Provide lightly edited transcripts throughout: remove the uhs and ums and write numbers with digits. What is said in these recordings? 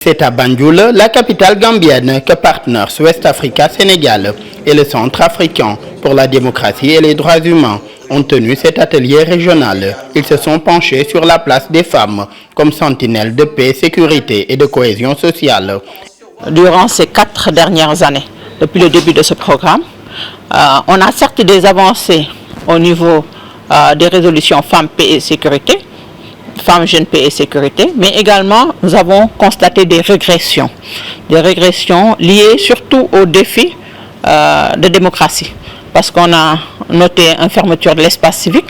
C'est à Banjul, la capitale gambienne, que Partners West Africa Sénégal et le Centre africain pour la démocratie et les droits humains ont tenu cet atelier régional. Ils se sont penchés sur la place des femmes comme sentinelles de paix, sécurité et de cohésion sociale. Durant ces 4 dernières années, depuis le début de ce programme, on a certes des avancées au niveau des résolutions femmes, paix et sécurité, femmes, jeunes, paix et sécurité, mais également nous avons constaté des régressions liées surtout aux défis de démocratie, parce qu'on a noté une fermeture de l'espace civique,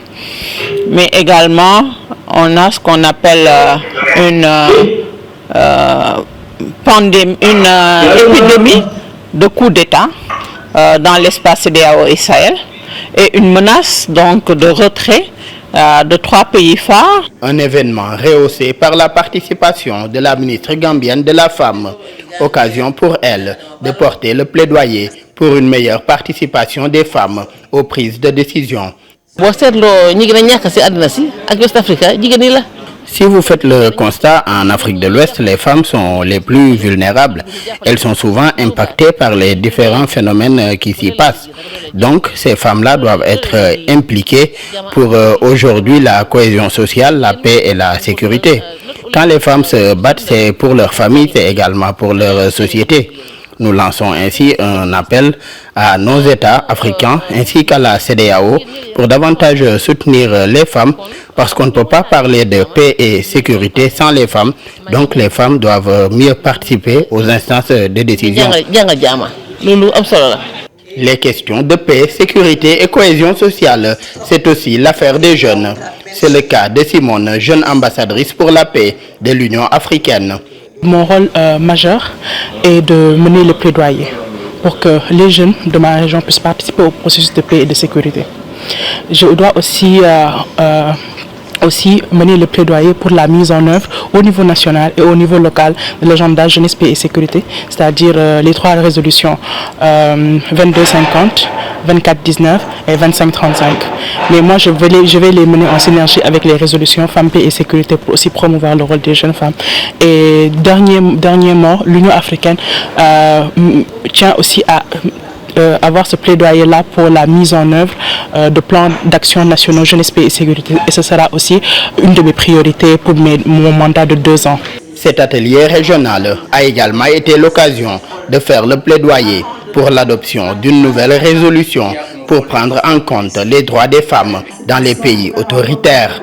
mais également on a ce qu'on appelle une épidémie de coups d'État dans l'espace CEDEAO et Sahel, et une menace donc de retrait de 3 pays phares. Un événement rehaussé par la participation de la ministre gambienne de la Femme, occasion pour elle de porter le plaidoyer pour une meilleure participation des femmes aux prises de décision. Si vous faites le constat, en Afrique de l'Ouest, les femmes sont les plus vulnérables. Elles sont souvent impactées par les différents phénomènes qui s'y passent. Donc, ces femmes-là doivent être impliquées pour aujourd'hui la cohésion sociale, la paix et la sécurité. Quand les femmes se battent, c'est pour leur famille, c'est également pour leur société. Nous lançons ainsi un appel à nos États africains ainsi qu'à la CEDEAO pour davantage soutenir les femmes, parce qu'on ne peut pas parler de paix et sécurité sans les femmes. Donc les femmes doivent mieux participer aux instances de décision. Les questions de paix, sécurité et cohésion sociale, c'est aussi l'affaire des jeunes. C'est le cas de Simone, jeune ambassadrice pour la paix de l'Union africaine. Mon rôle majeur est de mener le plaidoyer pour que les jeunes de ma région puissent participer au processus de paix et de sécurité. Je dois aussi mener le plaidoyer pour la mise en œuvre au niveau national et au niveau local de l'agenda jeunesse, paix et sécurité, c'est-à-dire les 3 résolutions 2250, 2419 et 2535. Mais moi, je vais les mener en synergie avec les résolutions femmes, paix et sécurité pour aussi promouvoir le rôle des jeunes femmes. Et dernièrement, l'Union africaine tient aussi à avoir ce plaidoyer-là pour la mise en œuvre de plans d'action nationaux jeunesse, paix et sécurité. Et ce sera aussi une de mes priorités pour mon mandat de 2 ans. Cet atelier régional a également été l'occasion de faire le plaidoyer pour l'adoption d'une nouvelle résolution pour prendre en compte les droits des femmes dans les pays autoritaires.